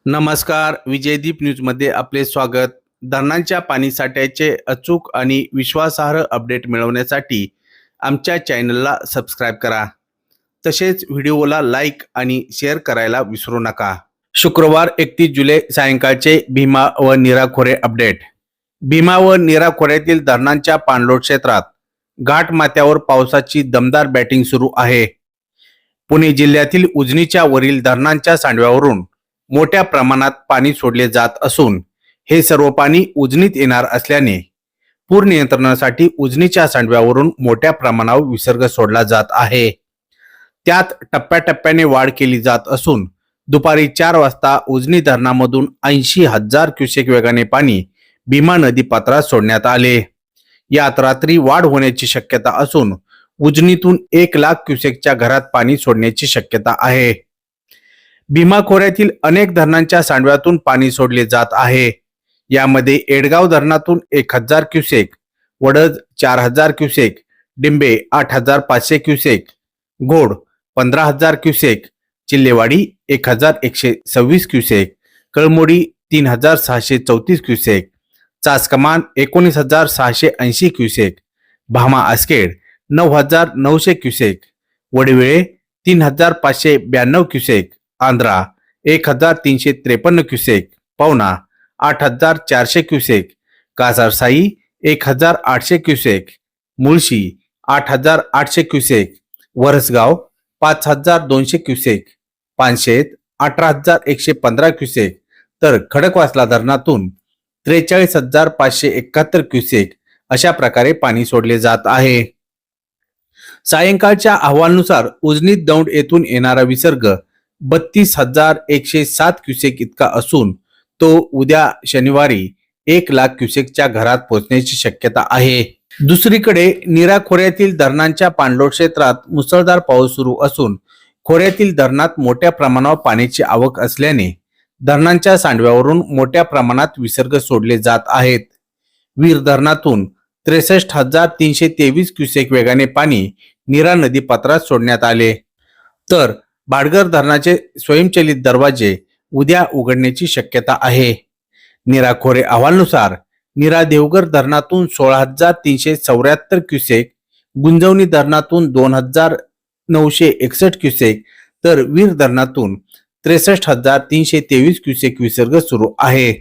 नमस्कार. विजयदीप न्यूजमध्ये आपले स्वागत. धरणांच्या पाणीसाठ्याचे अचूक आणि विश्वासार्ह अपडेट मिळवण्यासाठी आमच्या चॅनलला सबस्क्राईब करा. तसेच व्हिडिओला लाईक आणि शेअर करायला विसरू नका. शुक्रवार 31 जुलै सायंकाळचे भीमा व नीरा खोरे अपडेट. भीमा व नीरा खोऱ्यातील धरणांच्या पाणलोट क्षेत्रात घाटमाथ्यावर पावसाची दमदार बॅटिंग सुरू आहे. पुणे जिल्ह्यातील उजनीच्या वरील धरणांच्या सांडव्यावरून मोठ्या प्रमाणात पाणी सोडले जात असून हे सर्व पाणी उजनीत येणार असल्याने पूर नियंत्रणासाठी उजनीच्या सांडव्यावरून मोठ्या प्रमाणावर विसर्ग सोडला जात आहे. त्यात टप्प्याटप्प्याने वाढ केली जात असून दुपारी 4 वाजता उजनी धरणामधून 80,000 क्युसेक वेगाने पाणी भीमा नदी पात्रात सोडण्यात आले. यात रात्री वाढ होण्याची शक्यता असून उजनीतून 1,00,000 क्युसेकच्या घरात पाणी सोडण्याची शक्यता आहे. भीमा खोऱ्यातील अनेक धरणांच्या सांडव्यातून पाणी सोडले जात आहे. यामध्ये एडगाव धरणातून 1,000 cusec, Vadaj 4,000 cusec, Dimbhe 8,500 cusec, Ghod 15,000 cusec, Chilhewadi 1,126 cusec, Kalmodi 3,634 cusec, Chaskaman 19,680 cusec, Bhama Askhed 9,900 cusec, Wadiwale 3,592 cusec, Andhra 1,353 cusec, Pavana 8,400 cusec, Kasarsai 1,800 cusec, Mulshi 8,800 cusec, Varasgaon 5,200 cusec, Panshet 18,115 cusec, तर खडकवासला धरणातून 43,571 क्युसेक अशा प्रकारे पाणी सोडले जात आहे. सायंकाळच्या अहवालानुसार उजनीत दौंड येथून येणारा विसर्ग 32,107 क्युसेक इतका असून तो उद्या शनिवारी 1,00,000 क्युसेकच्या घरात पोहोचण्याची शक्यता आहे. दुसरीकडे नीरा खोऱ्यातील धरणांच्या पाणलोट क्षेत्रात मुसळधार पाऊस सुरू असून खोऱ्यातील धरणात मोठ्या प्रमाणावर पाण्याची आवक असल्याने धरणांच्या सांडव्यावरून मोठ्या प्रमाणात विसर्ग सोडले जात आहेत. वीर धरणातून 63,323 क्युसेक वेगाने पाणी नीरा नदी पात्रात सोडण्यात आले, तर भाटघर धरणाचे स्वयंचलित दरवाजे उद्या उघडण्याची शक्यता आहे. नीरा खोरे अहवालानुसार नीरा देवघर धरणातून 16,374 क्युसेक, गुंजवणी धरणातून 2,961 क्युसेक, तर वीर धरणातून 63,323 क्युसेक विसर्ग सुरू आहे.